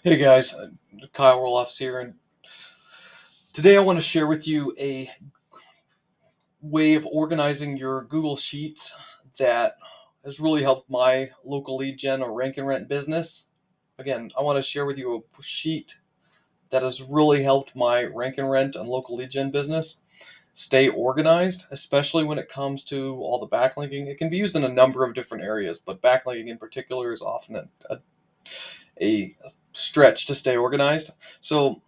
Hey guys, Kyle Roloffs here, and today I want to share with you a way of organizing your Google Sheets that has really helped my local lead gen or rank and rent business. Again, I want to share with you a sheet that has really helped my rank and rent and local lead gen business stay organized, especially when it comes to all the backlinking. It can be used in a number of different areas, but backlinking in particular is often a stretch to stay organized. So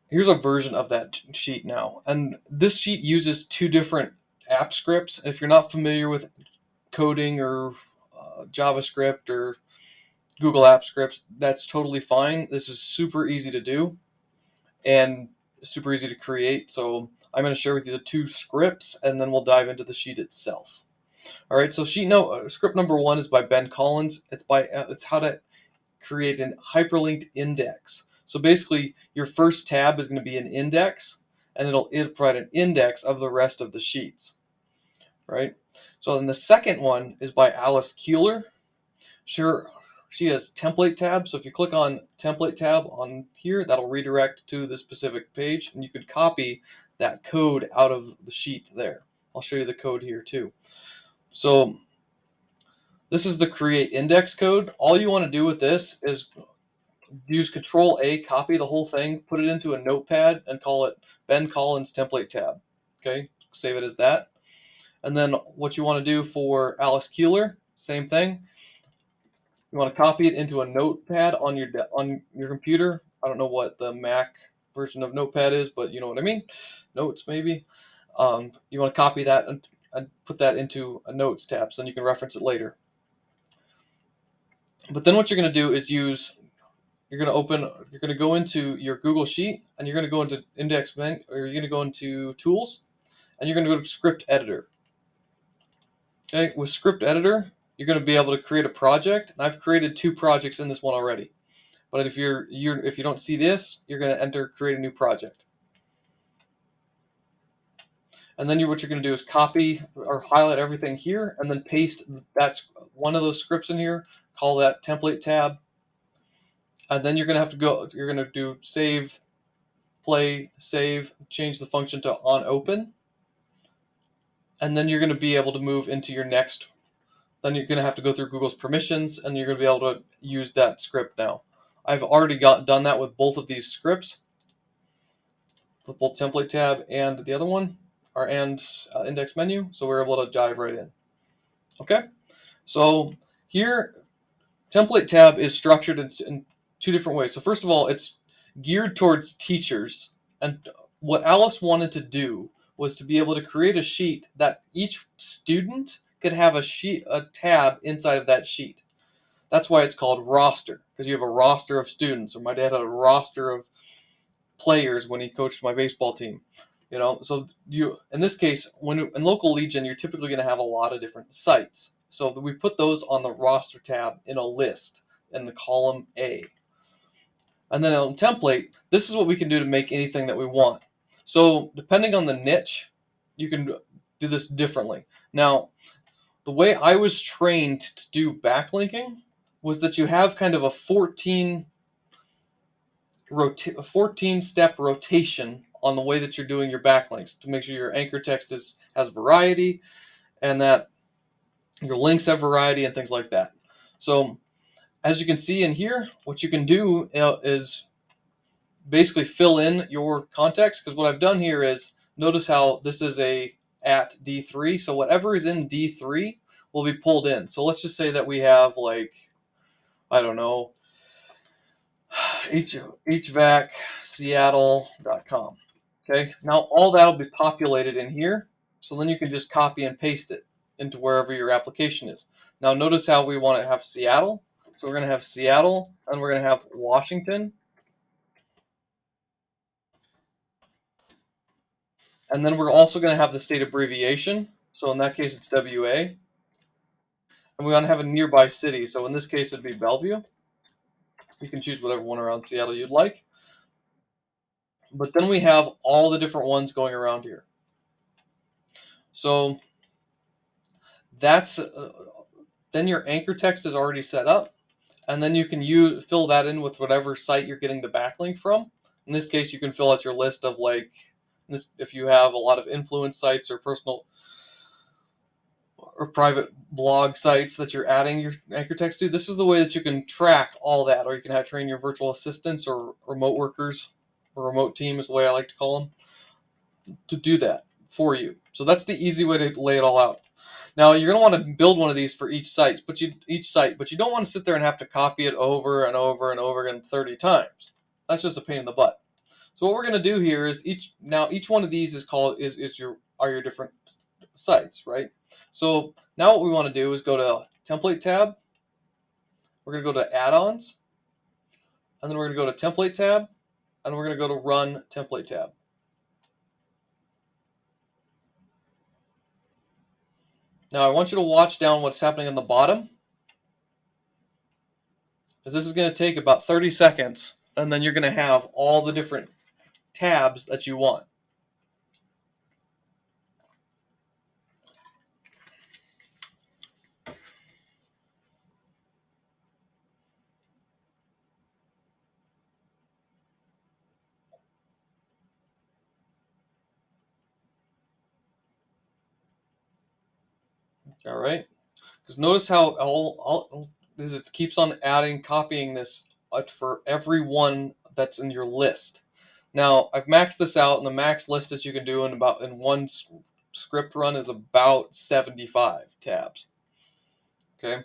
here's a version of that sheet now. And this sheet uses two different app scripts. If you're not familiar with coding or JavaScript or Google App Scripts, that's totally fine. This is super easy to do and super easy to create. So I'm going to share with you the two scripts, and then we'll dive into the sheet itself. All right. So script number one is by Ben Collins. It's how to create an hyperlinked index. So basically, your first tab is going to be an index, and it'll provide an index of the rest of the sheets, right? So then the second one is by Alice Keeler. Sure, she has template tab. So if you click on template tab on here, that'll redirect to the specific page, and you could copy that code out of the sheet there. I'll show you the code here too. So this is the create index code. All you want to do with this is use Control A, copy the whole thing, put it into a notepad, and call it Ben Collins template tab. Okay, save it as that. And then what you want to do for Alice Keeler, same thing. You want to copy it into a notepad on your computer. I don't know what the Mac version of Notepad is, but you know what I mean. Notes maybe. You want to copy that and put that into a notes tab, so then you can reference it later. But then what you're going to do is you're going to go into your Google Sheet, and you're going to go into index menu, or you're going to go into tools, and you're going to go to script editor. Okay, with script editor, you're going to be able to create a project. And I've created two projects in this one already. But if you don't see this, you're going to enter create a new project. And then what you're going to do is copy or highlight everything here, and then paste that's one of those scripts in here. Call that template tab. And then you're going to have to go. You're going to do save, play, save, change the function to on open, and then you're going to be able to move into your next. Then you're going to have to go through Google's permissions, and you're going to be able to use that script now. I've already done that with both of these scripts, with both template tab and the other one, and index menu, so we're able to dive right in. Okay, so here, template tab is structured in two different ways. So first of all, it's geared towards teachers, and what Alice wanted to do was to be able to create a sheet that each student could have a tab inside of that sheet. That's why it's called roster, because you have a roster of students, or my dad had a roster of players when he coached my baseball team. So in this case, in local legion, you're typically going to have a lot of different sites. So we put those on the roster tab in a list in the column A. And then on template, this is what we can do to make anything that we want. So depending on the niche, you can do this differently. Now, the way I was trained to do backlinking was that you have kind of a 14-step rotation on the way that you're doing your backlinks to make sure your anchor text has variety, and that your links have variety and things like that. So as you can see in here, what you can do is basically fill in your context, because what I've done here is, notice how this is at D3, so whatever is in D3 will be pulled in. So let's just say that we have, like, I don't know, HVACSeattle.com. Okay, now all that'll be populated in here, so then you can just copy and paste it into wherever your application is. Now notice how we want to have Seattle. So we're going to have Seattle, and we're going to have Washington, and then we're also going to have the state abbreviation. So in that case, it's WA. And we want to have a nearby city. So in this case, it'd be Bellevue. You can choose whatever one around Seattle you'd like. But then we have all the different ones going around here. So that's then your anchor text is already set up. and then you can fill that in with whatever site you're getting the backlink from. In this case, you can fill out your list of like this if you have a lot of influence sites or personal or private blog sites that you're adding your anchor text to. This is the way that you can track all that, or you can have train your virtual assistants or remote workers, or remote team is the way I like to call them, to do that for you. So that's the easy way to lay it all out. Now you're going to want to build one of these for each site, but you don't want to sit there and have to copy it over and over and over again 30 times. That's just a pain in the butt. So what we're going to do here is each one of these is called is your different sites, right? So now what we want to do is go to template tab. We're going to go to add-ons, and then we're going to go to template tab, and we're going to go to run template tab. Now I want you to watch down what's happening on the bottom, because this is going to take about 30 seconds, and then you're going to have all the different tabs that you want. All right, because notice how all this it keeps on adding, copying this for every one that's in your list. Now I've maxed this out, and the max list that you can do in one script run is about 75 tabs. Okay,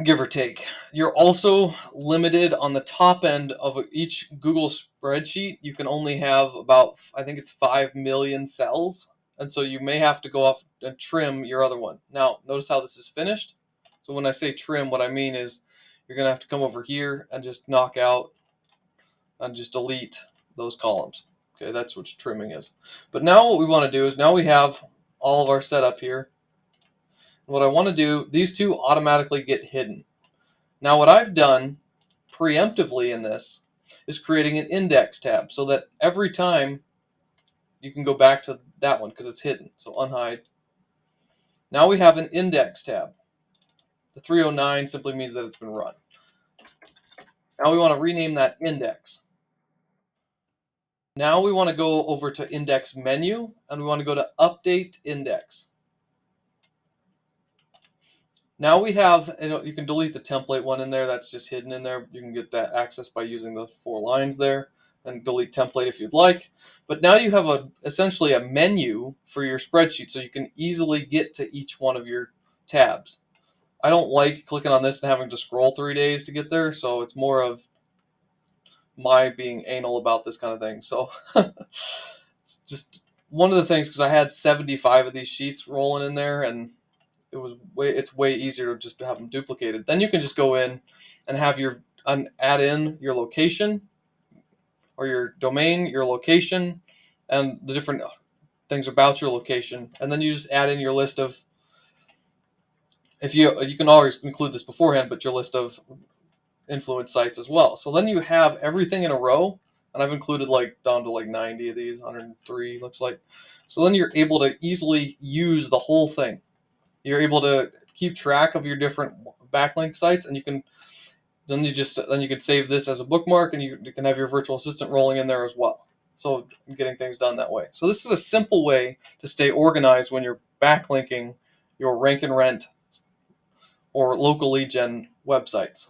give or take. You're also limited on the top end of each Google spreadsheet. You can only have about, I think it's 5 million cells. And so you may have to go off and trim your other one. Now, notice how this is finished. So when I say trim, what I mean is you're going to have to come over here and just knock out and just delete those columns. Okay, that's what trimming is. But now what we want to do is now we have all of our setup here. What I want to do, these two automatically get hidden. Now what I've done preemptively in this is creating an index tab so that every time you can go back to that one because it's hidden. So unhide. Now we have an index tab. The 309 simply means that it's been run. Now we want to rename that index. Now we want to go over to index menu, and we want to go to update index. Now we have, you can delete the template one in there, that's just hidden in there. You can get that access by using the 4 lines there, and delete template if you'd like. But now you have essentially a menu for your spreadsheet, so you can easily get to each one of your tabs. I don't like clicking on this and having to scroll 3 days to get there, so it's more of my being anal about this kind of thing. So it's just one of the things, because I had 75 of these sheets rolling in there, and it's way easier to just have them duplicated. Then you can just go in and have add in your location or your domain, your location, and the different things about your location, and then you just add in your list of, if you can always include this beforehand, but your list of influence sites as well. So then you have everything in a row, and I've included down to 90 of these, 103 looks like. So then you're able to easily use the whole thing. You're able to keep track of your different backlink sites, and you can save this as a bookmark, and you can have your virtual assistant rolling in there as well. So getting things done that way. So this is a simple way to stay organized when you're backlinking your rank and rent or local lead gen websites.